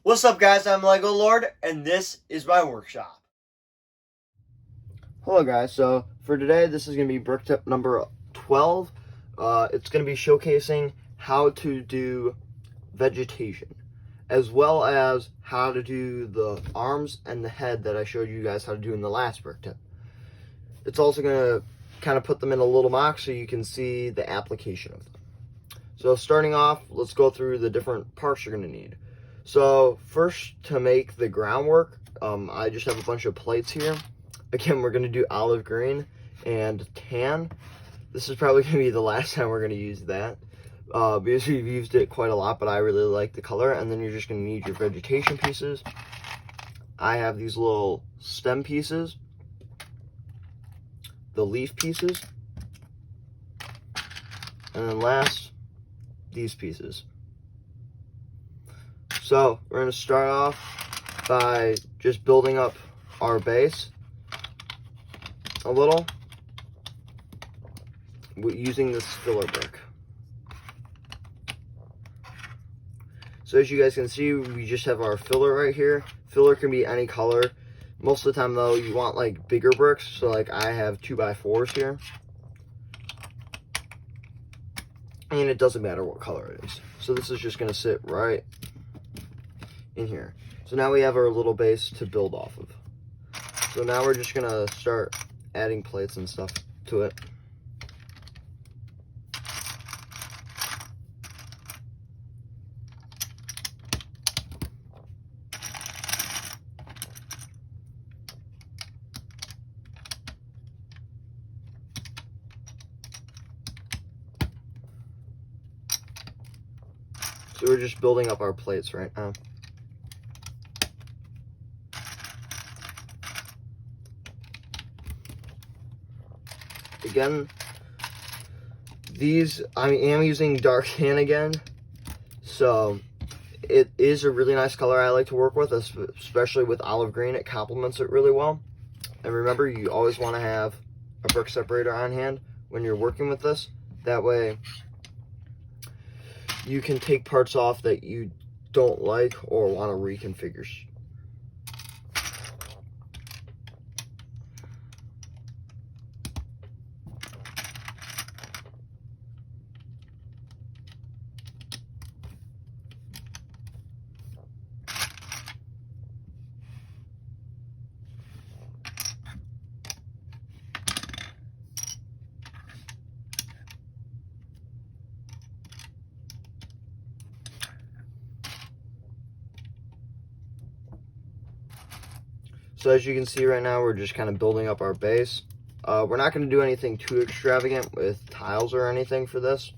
What's up, guys? I'm LegoLord, and this is my workshop. Hello guys, so for today this is going to be brick tip number 12. It's going to be showcasing how to do vegetation, as well as how to do the arms and the head that I showed you guys how to do in the last brick tip. It's also going to kind of put them in a little mock so you can see the application of them. So starting off, let's go through the different parts you're going to need. So first, to make the groundwork, I just have a bunch of plates here. Again, we're going to do olive green and tan. This is probably going to be the last time we're going to use that because we've used it quite a lot, but I really like the color. And then you're just going to need your vegetation pieces. I have these little stem pieces, the leaf pieces, and then last, these pieces. So we're going to start off by just building up our base a little using this filler brick. So as you guys can see, we just have our filler right here. Filler can be any color. Most of the time though, you want like bigger bricks. So like I have 2x4s here. And it doesn't matter what color it is. So this is just gonna sit right in here. So now we have our little base to build off of. So now we're just gonna start adding plates and stuff to it. So we're just building up our plates right now. Again, these, I am using dark tan again, so it is a really nice color I like to work with, especially with olive green. It complements it really well. And remember, you always want to have a brick separator on hand when you're working with this. That way you can take parts off that you don't like or want to reconfigure. So as you can see right now, we're just kind of building up our base. We're not going to do anything too extravagant with tiles or anything for this.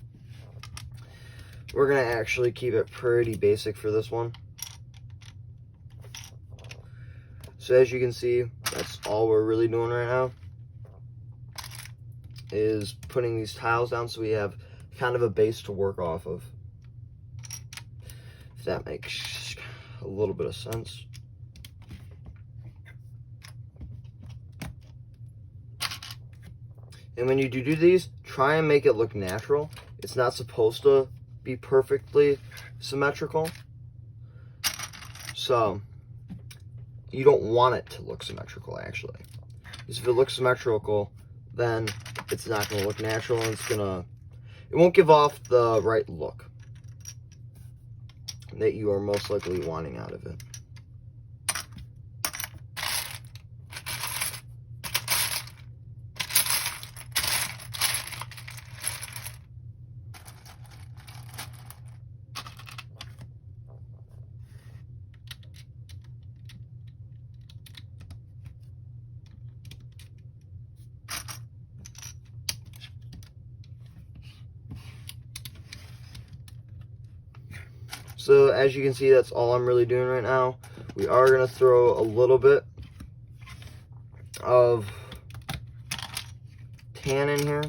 We're going to actually keep it pretty basic for this one. So as you can see, that's all we're really doing right now, is putting these tiles down so we have kind of a base to work off of. If that makes a little bit of sense. And when you do these, try and make it look natural. It's not supposed to be perfectly symmetrical. So, you don't want it to look symmetrical, actually. Because if it looks symmetrical, then it's not going to look natural, and it won't give off the right look that you are most likely wanting out of it. So as you can see, that's all I'm really doing right now. We are going to throw a little bit of tan in here.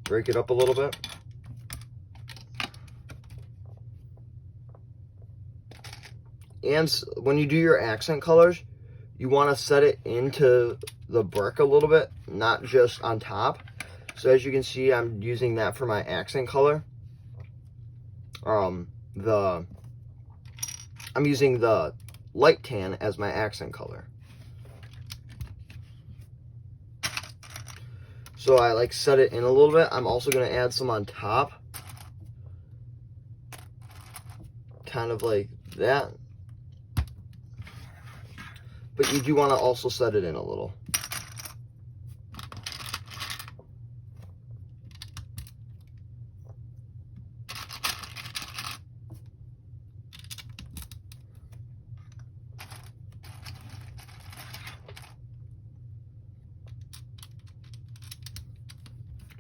Break it up a little bit. And when you do your accent colors, you want to set it into the brick a little bit, not just on top. So as you can see, I'm using that for my accent color. The I'm using the light tan as my accent color. So I like set it in a little bit. I'm also going to add some on top. Kind of like that. But you do want to also set it in a little.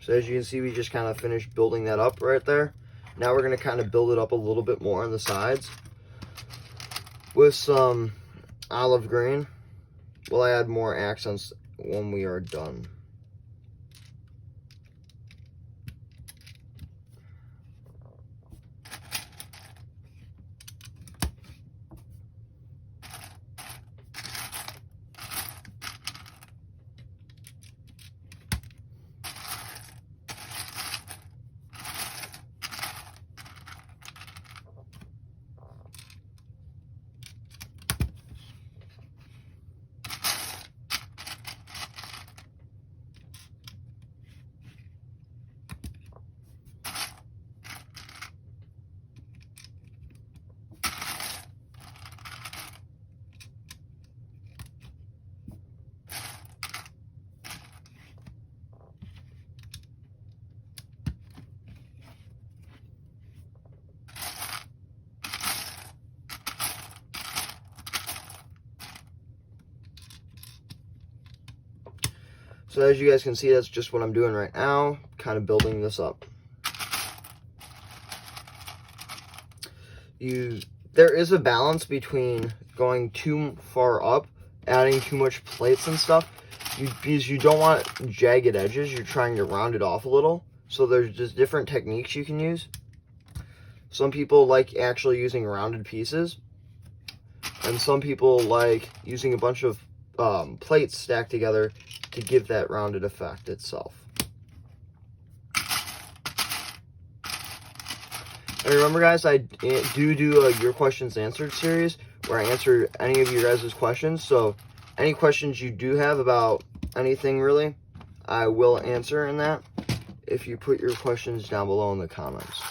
So as you can see, we just kind of finished building that up right there. Now we're going to kind of build it up a little bit more on the sides with some olive green. We'll add more accents when we are done. So as you guys can see, that's just what I'm doing right now, kind of building this up. There is a balance between going too far up, adding too much plates and stuff, because you don't want jagged edges. You're trying to round it off a little. So there's just different techniques you can use. Some people like actually using rounded pieces, and some people like using a bunch of plates stacked together to give that rounded effect itself. And remember, guys, I do a Your Questions Answered series where I answer any of your guys' questions. So any questions you do have about anything, really, I will answer in that if you put your questions down below in the comments.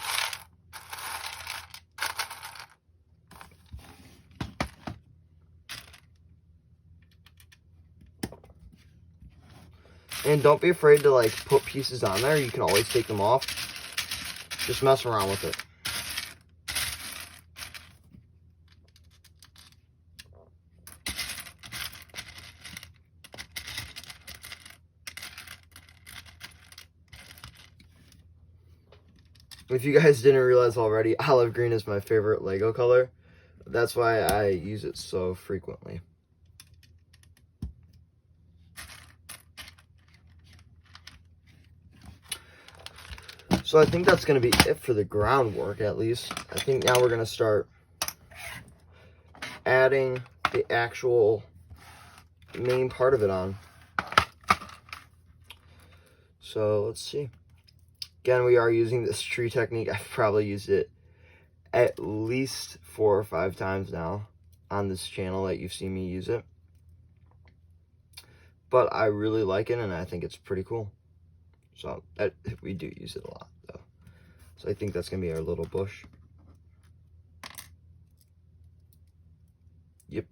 And don't be afraid to like put pieces on there. You can always take them off. Just mess around with it. If you guys didn't realize already, olive green is my favorite Lego color. That's why I use it so frequently. So I think that's going to be it for the groundwork, at least. I think now we're going to start adding the actual main part of it on. So let's see. Again, we are using this tree technique. I've probably used it at least 4 or 5 times now on this channel that you've seen me use it. But I really like it, and I think it's pretty cool. So we do use it a lot, though. So I think that's going to be our little bush. Yep.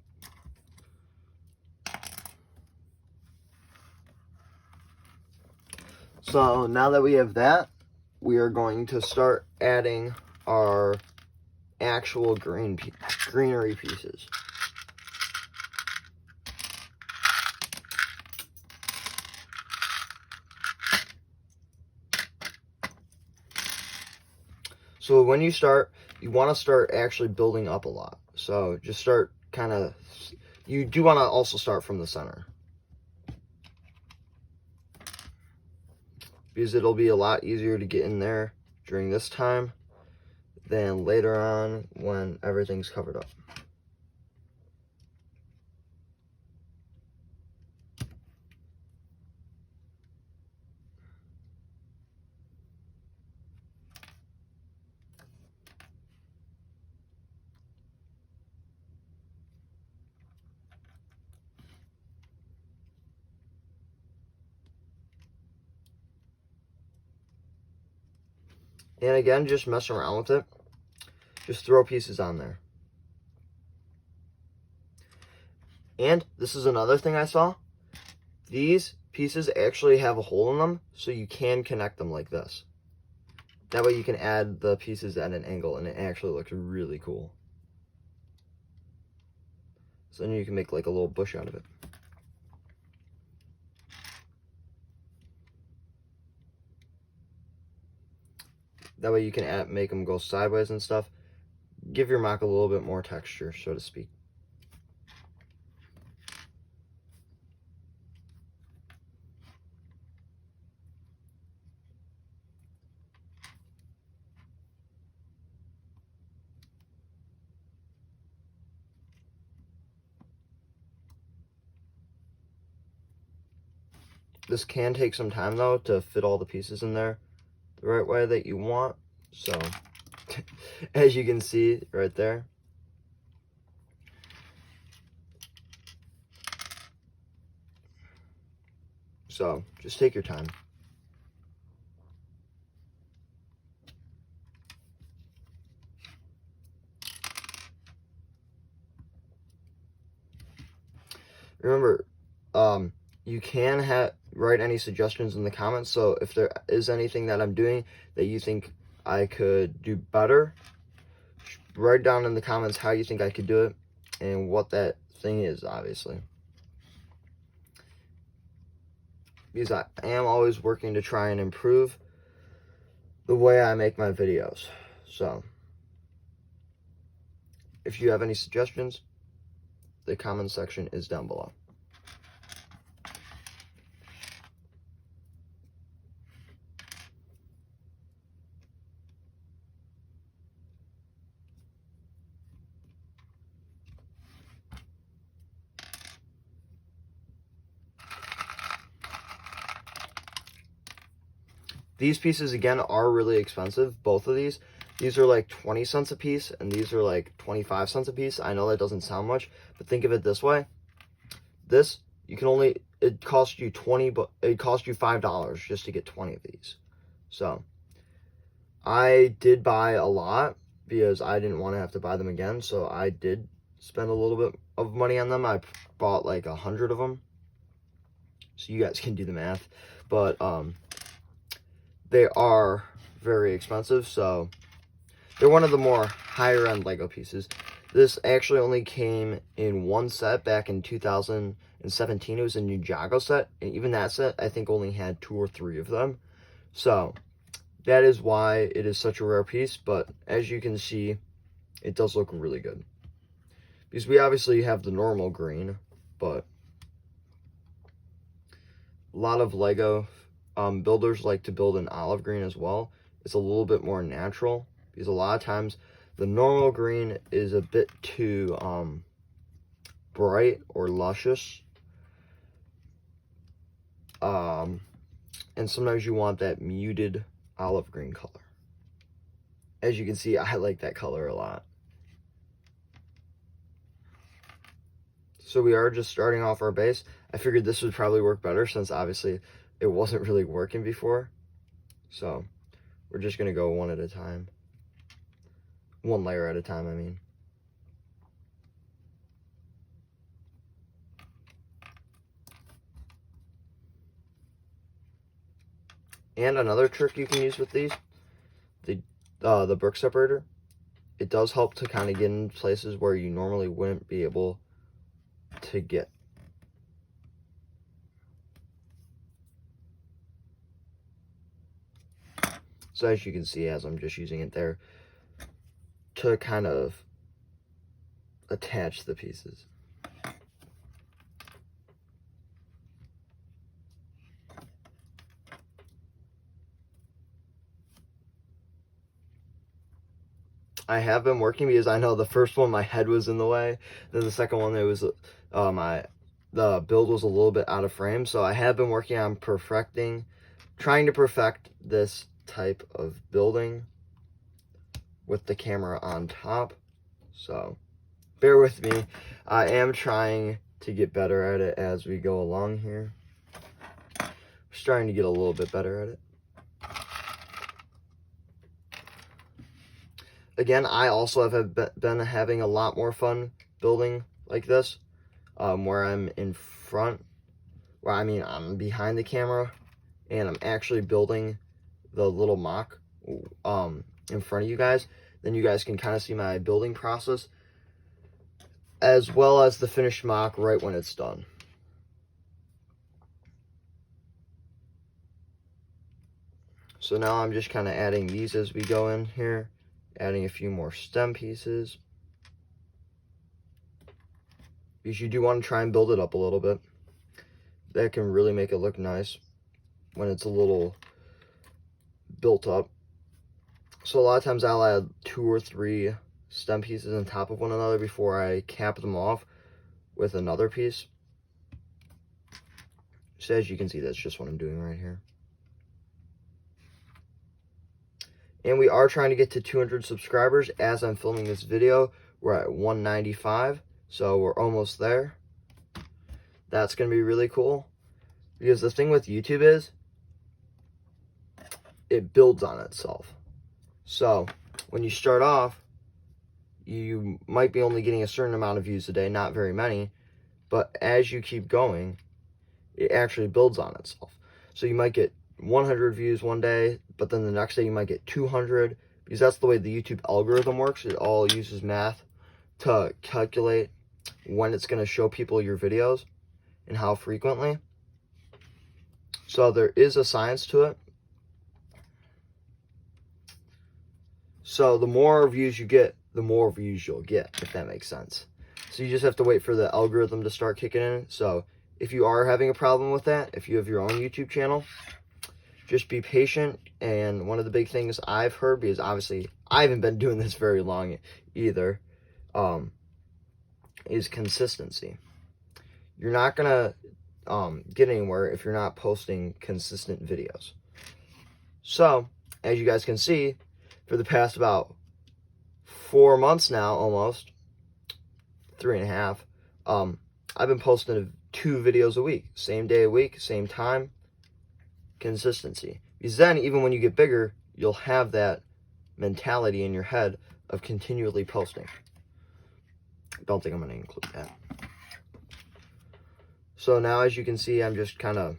So now that we have that, we are going to start adding our actual greenery pieces. So when you start, you want to start actually building up a lot. So just start kind of, you do want to also start from the center, because it'll be a lot easier to get in there during this time than later on when everything's covered up. And again, just mess around with it. Just throw pieces on there. And this is another thing I saw. These pieces actually have a hole in them, so you can connect them like this. That way you can add the pieces at an angle, and it actually looks really cool. So then you can make like a little bush out of it. That way you can make them go sideways and stuff. Give your mock a little bit more texture, so to speak. This can take some time though to fit all the pieces in there the right way that you want. So as you can see right there. So just take your time. Remember, you can write any suggestions in the comments. So if there is anything that I'm doing that you think I could do better, write down in the comments how you think I could do it and what that thing is, obviously. Because I am always working to try and improve the way I make my videos. So if you have any suggestions, the comment section is down below. These pieces, again, are really expensive, both of these. These are like 20 cents a piece, and these are like 25 cents a piece. I know that doesn't sound much, but think of it this way. This, it costs you $5 just to get 20 of these. So, I did buy a lot because I didn't want to have to buy them again, so I did spend a little bit of money on them. I bought like 100 of them, so you guys can do the math. But, they are very expensive, so they're one of the more higher-end Lego pieces. This actually only came in one set back in 2017. It was a Ninjago set, and even that set, I think, only had 2 or 3 of them. So that is why it is such a rare piece, but as you can see, it does look really good. Because we obviously have the normal green, but a lot of Lego builders like to build an olive green as well. It's a little bit more natural because a lot of times the normal green is a bit too bright or luscious, and sometimes you want that muted olive green color. As you can see, I like that color a lot. So we are just starting off our base. I figured this would probably work better since obviously it wasn't really working before. So we're just going to go one at a time. One layer at a time, I mean. And another trick you can use with these, the brick separator, it does help to kind of get in places where you normally wouldn't be able to get. So as you can see, as I'm just using it there to kind of attach the pieces. I have been working because I know the first one my head was in the way. Then the second one it was the build was a little bit out of frame. So I have been working on trying to perfect this type of building with the camera on top. So bear with me. I am trying to get better at it as we go along here. Just trying to get a little bit better at it. again, I also have been having a lot more fun building like this, where I'm in front, where I mean I'm behind the camera, and I'm actually building the little mock in front of you guys. Then you guys can kind of see my building process, as well as the finished mock right when it's done. So now I'm just kind of adding these as we go in here, adding a few more stem pieces. Because you do want to try and build it up a little bit. That can really make it look nice when it's a little built up. So a lot of times I'll add 2 or 3 stem pieces on top of one another before I cap them off with another piece. So as you can see, that's just what I'm doing right here. And we are trying to get to 200 subscribers as I'm filming this video. We're at 195, so we're almost there. That's going to be really cool. Because the thing with YouTube is, it builds on itself. So, when you start off, you might be only getting a certain amount of views a day, not very many. But as you keep going, it actually builds on itself. So you might get 100 views one day, but then the next day you might get 200, because that's the way the YouTube algorithm works. It all uses math to calculate when it's going to show people your videos and how frequently. So there is a science to it. So the more views you get, the more views you'll get, if that makes sense. So you just have to wait for the algorithm to start kicking in. So if you are having a problem with that, if you have your own YouTube channel, just be patient. And one of the big things I've heard, because obviously I haven't been doing this very long either, is consistency. You're not gonna get anywhere if you're not posting consistent videos. So as you guys can see, for the past about 4 months now, almost 3.5, I've been posting 2 videos a week, same day a week, same time. Consistency. Because then, even when you get bigger, you'll have that mentality in your head of continually posting. Don't think I'm going to include that. So now, as you can see, I'm just kind of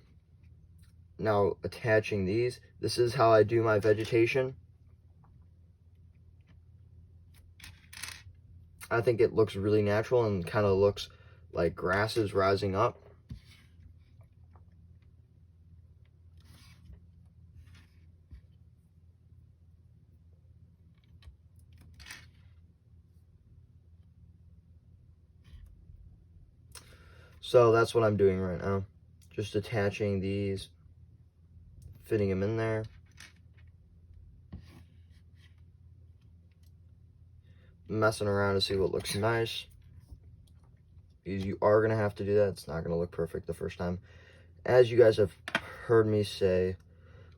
now attaching these. This is how I do my vegetation. I think it looks really natural and kind of looks like grass is rising up. So that's what I'm doing right now. Just attaching these, fitting them in there. Messing around to see what looks nice. Because you are going to have to do that. It's not going to look perfect the first time. As you guys have heard me say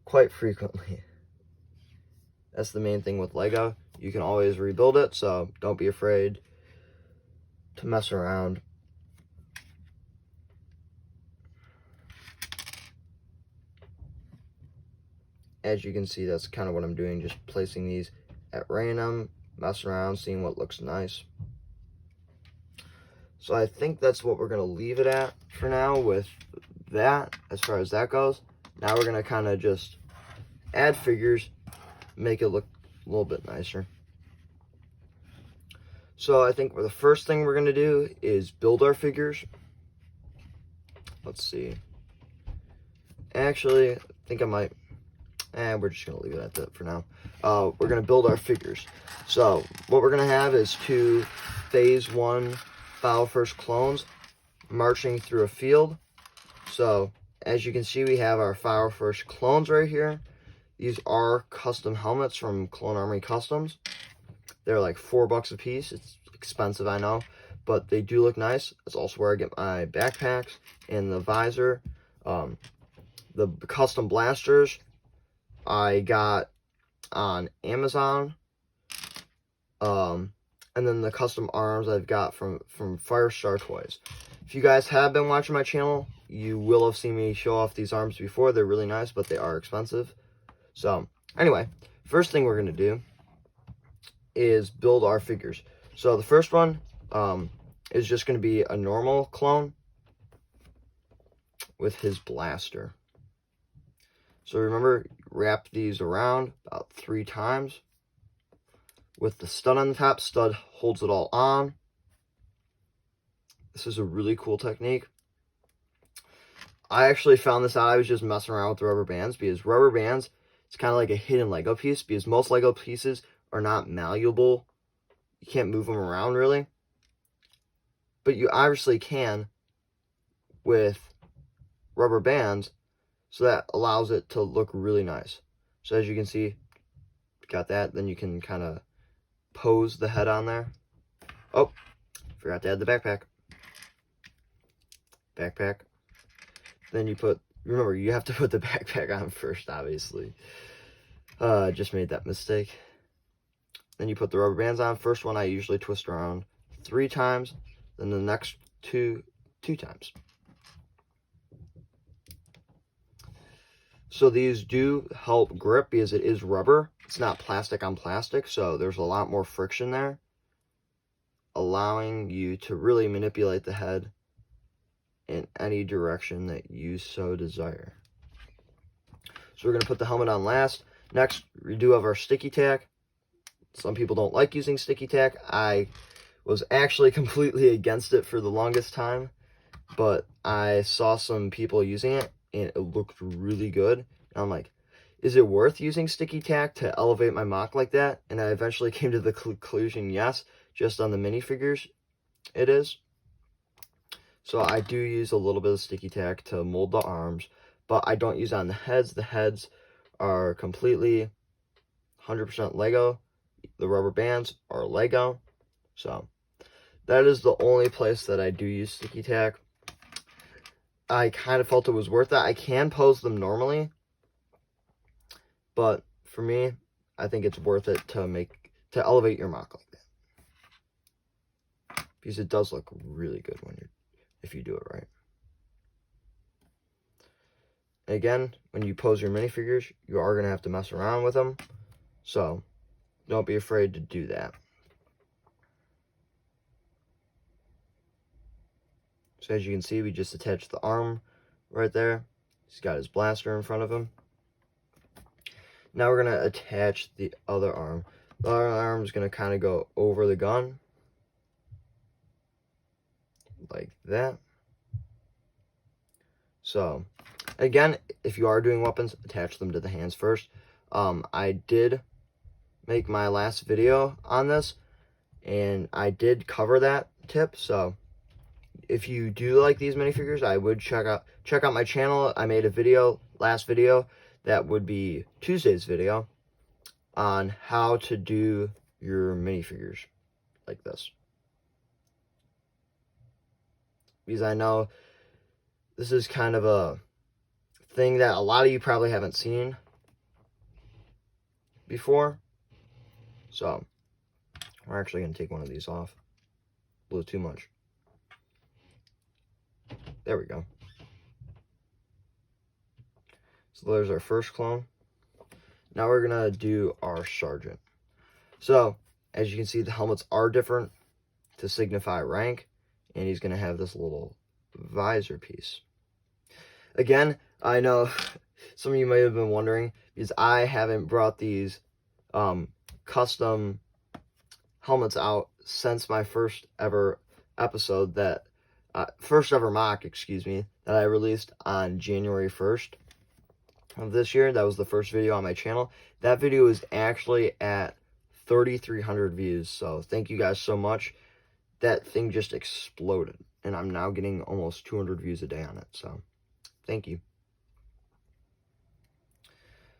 quite frequently, that's the main thing with Lego. You can always rebuild it, so don't be afraid to mess around. As you can see, that's kind of what I'm doing, just placing these at random, messing around, seeing what looks nice. So I think that's what we're going to leave it at for now with that, as far as that goes. Now we're going to kind of just add figures, make it look a little bit nicer. So I think the first thing we're going to do is build our figures. Let's see. Actually, I think I might... we're just going to leave it at that for now. We're going to build our figures. So, what we're going to have is 2 Phase 1 Foul First clones marching through a field. So, as you can see, we have our Foul First clones right here. These are custom helmets from Clone Army Customs. They're like $4 a piece. It's expensive, I know, but they do look nice. That's also where I get my backpacks and the visor. The custom blasters I got on Amazon, and then the custom arms I've got from Firestar Toys. If you guys have been watching my channel, you will have seen me show off these arms before. They're really nice, but they are expensive. So anyway, first thing we're going to do is build our figures. So the first one is just going to be a normal clone with his blaster. So remember, wrap these around about 3 times with the stud on the top. Stud holds it all on. This is a really cool technique. I actually found this out. I was just messing around with the rubber bands, because rubber bands, it's kind of like a hidden Lego piece, because most Lego pieces are not malleable. You can't move them around really. But you obviously can with rubber bands, so that allows it to look really nice. So as you can see, got that. Then you can kind of pose the head on there. Oh, forgot to add the backpack. Backpack. Then you put, remember, you have to put the backpack on first, obviously. Just made that mistake. Then you put the rubber bands on. First one I usually twist around 3 times. Then the next two times. So these do help grip because it is rubber. It's not plastic on plastic, so there's a lot more friction there, allowing you to really manipulate the head in any direction that you so desire. So we're going to put the helmet on last. Next, we do have our sticky tack. Some people don't like using sticky tack. I was actually completely against it for the longest time, but I saw some people using it, and it looked really good. And I'm like, is it worth using sticky tack to elevate my MOC like that? And I eventually came to the conclusion, yes, just on the minifigures it is. So I do use a little bit of sticky tack to mold the arms, but I don't use it on the heads. The heads are completely 100% Lego. The rubber bands are Lego. So that is the only place that I do use sticky tack. I kind of felt it was worth it. I can pose them normally, but for me, I think it's worth it to elevate your MOC like that, because it does look really good if you do it right. Again, when you pose your minifigures, you are going to have to mess around with them, so don't be afraid to do that. So as you can see, we just attached the arm right there. He's got his blaster in front of him. Now we're going to attach the other arm. The other arm is going to kind of go over the gun, like that. So, again, if you are doing weapons, attach them to the hands first. I did make my last video on this, and I did cover that tip, so if you do like these minifigures, I would check out my channel. I made a last video, that would be Tuesday's video, on how to do your minifigures like this. Because I know this is kind of a thing that a lot of you probably haven't seen before. So we're actually going to take one of these off. A little too much. There we go. So there's our first clone. Now we're going to do our sergeant. So, as you can see, the helmets are different to signify rank, and he's going to have this little visor piece. Again, I know some of you might have been wondering, because I haven't brought these custom helmets out since my first ever episode first ever mock, that I released on January 1st of this year. That was the first video on my channel. That video is actually at 3,300 views, so thank you guys so much. That thing just exploded, and I'm now getting almost 200 views a day on it, so thank you.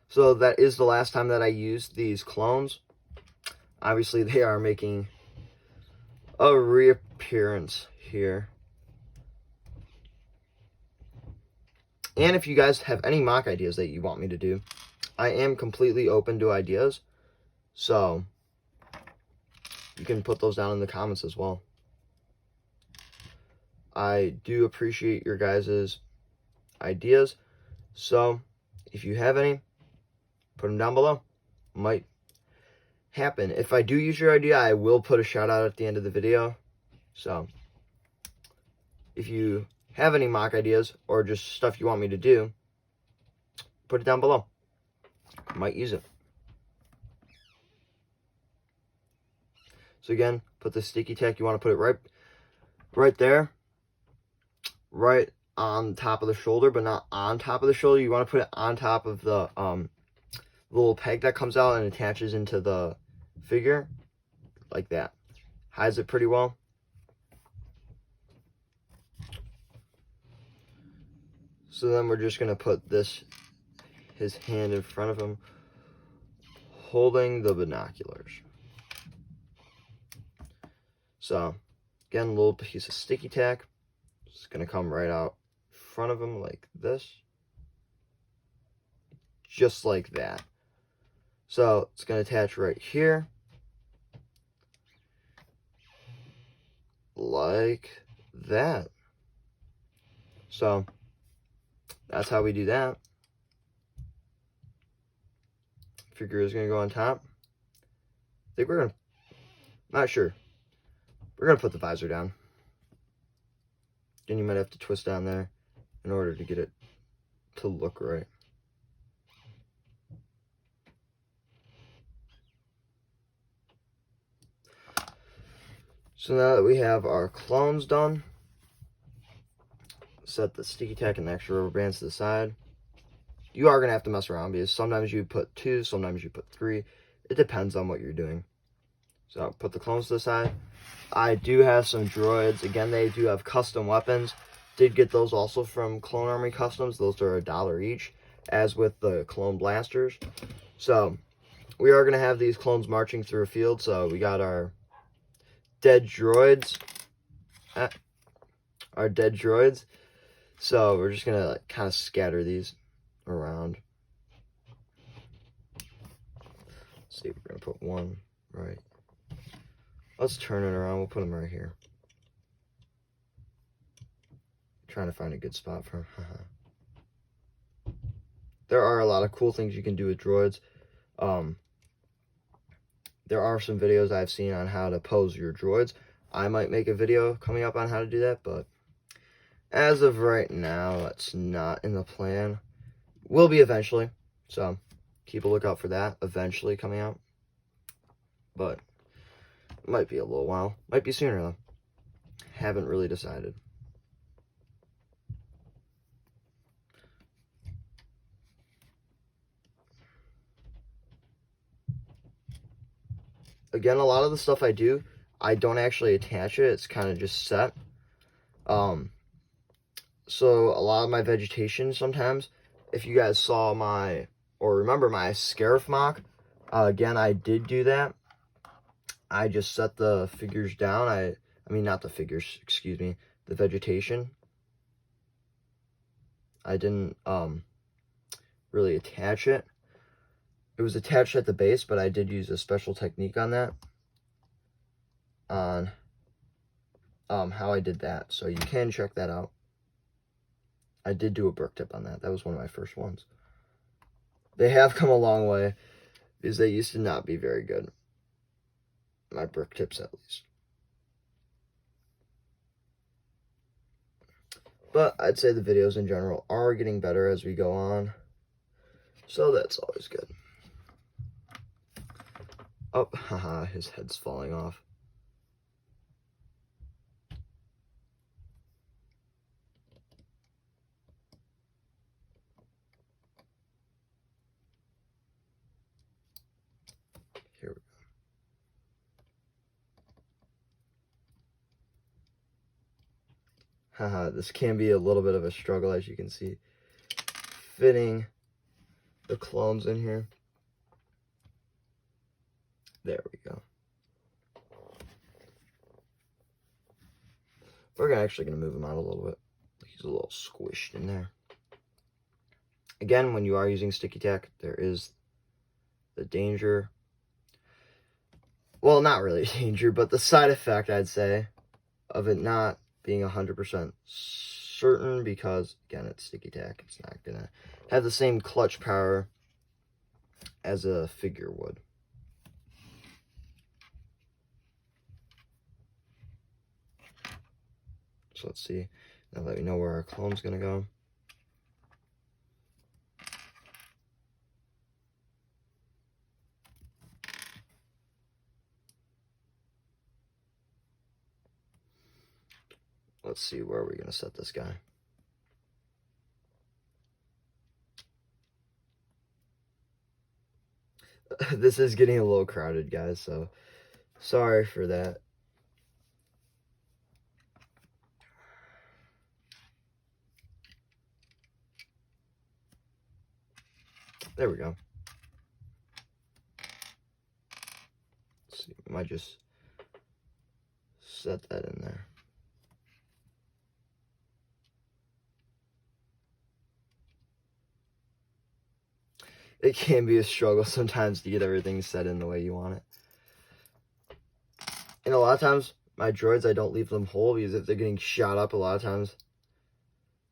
So that is the last time that I used these clones. Obviously, they are making a reappearance here. And if you guys have any mock ideas that you want me to do, I am completely open to ideas. So you can put those down in the comments as well. I do appreciate your guys' ideas. So if you have any, put them down below. Might happen. If I do use your idea, I will put a shout out at the end of the video. So if you have any mock ideas or just stuff you want me to do, put it down below. I might use it. So again, put the sticky tack, you want to put it right there, right on top of the shoulder, but not on top of the shoulder. You want to put it on top of the little peg that comes out and attaches into the figure, like that. Hides it pretty well. So then we're just going to put his hand in front of him, holding the binoculars. So, again, a little piece of sticky tack. It's going to come right out in front of him like this. Just like that. So, it's going to attach right here. Like that. So, that's how we do that. Figure is going to go on top. I think we're going to, not sure. We're going to put the visor down. Then you might have to twist down there in order to get it to look right. So now that we have our clones done, set the sticky tack and the extra rubber bands to the side. You are going to have to mess around because sometimes you put 2, sometimes you put 3. It depends on what you're doing. So put the clones to the side. I do have some droids. Again, they do have custom weapons. Did get those also from Clone Army Customs. Those are $1 each, as with the clone blasters. So we are going to have these clones marching through a field. So we got our dead droids. So we're just going to kind of scatter these around. Let's see, we're going to put one right. Let's turn it around. We'll put them right here. Trying to find a good spot for him. There are a lot of cool things you can do with droids. There are some videos I've seen on how to pose your droids. I might make a video coming up on how to do that, but as of right now, that's not in the plan. Will be eventually, so keep a lookout for that eventually coming out. But it might be a little while. Might be sooner, though. Haven't really decided. Again, a lot of the stuff I do, I don't actually attach it. It's kind of just set. So a lot of my vegetation sometimes, if you guys saw or remember my Scarif mock, again, I did do that. I just set the figures down. I mean, not the figures, excuse me, the vegetation. I didn't really attach it. It was attached at the base, but I did use a special technique on that. On how I did that. So you can check that out. I did do a brick tip on that. That was one of my first ones. They have come a long way because they used to not be very good. My brick tips, at least. But I'd say the videos in general are getting better as we go on. So that's always good. Oh, haha, his head's falling off. Here we go. Haha, this can be a little bit of a struggle, as you can see. Fitting the clones in here. There we go. We're actually going to move him out a little bit. He's a little squished in there. Again, when you are using sticky tack, there is the danger. Well, not really danger, but the side effect, I'd say, of it not being 100% certain, because, again, it's sticky tack. It's not going to have the same clutch power as a figure would. So let's see. Now let me know where our clone's gonna go. Let's see, where are we gonna set this guy? This is getting a little crowded, guys, so sorry for that. There we go. Let's see, I might just set that in there. It can be a struggle sometimes to get everything set in the way you want it. And a lot of times, my droids, I don't leave them whole because if they're getting shot up a lot of times,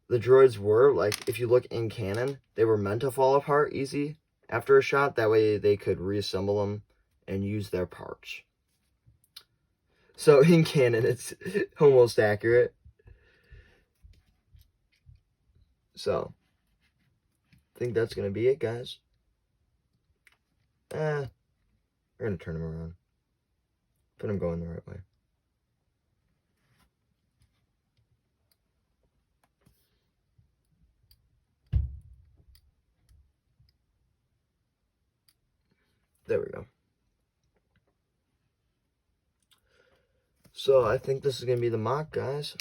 the droids were, like, if you look in canon, they were meant to fall apart easy after a shot. That way they could reassemble them and use their parts. So in canon, it's almost accurate. So, I think that's going to be it, guys. We're going to turn them around. Put them going the right way. There we go. So I think this is going to be the mock, guys.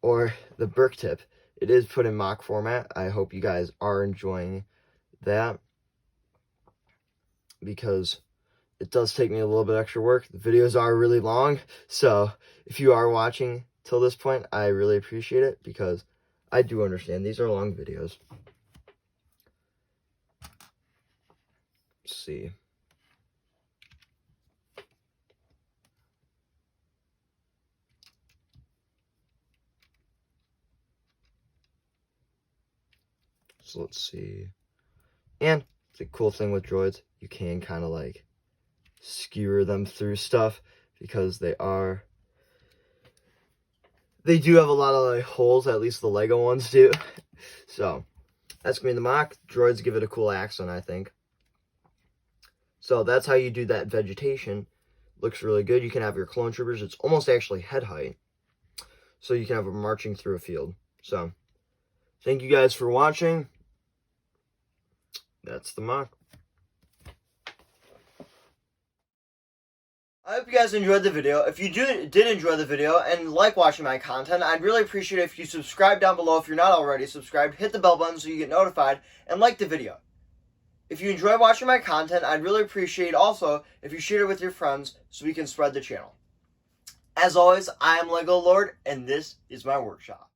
Or the brick tip. It is put in mock format. I hope you guys are enjoying that, because it does take me a little bit extra work. The videos are really long, so if you are watching till this point, I really appreciate it, because I do understand these are long videos. Let's see. So let's see. And the cool thing with droids, you can kind of like skewer them through stuff, because they do have a lot of like holes, at least the Lego ones do. So that's gonna be the mock. Droids give it a cool accent, I think. So that's how you do that vegetation. Looks really good. You can have your clone troopers. It's almost actually head height, so you can have them marching through a field. So thank you guys for watching. That's the mock. I hope you guys enjoyed the video. If you did enjoy the video and like watching my content, I'd really appreciate it if you subscribe down below if you're not already subscribed. Hit the bell button so you get notified, and like the video. If you enjoy watching my content, I'd really appreciate also if you share it with your friends so we can spread the channel. As always, I am LegoLord, and this is my workshop.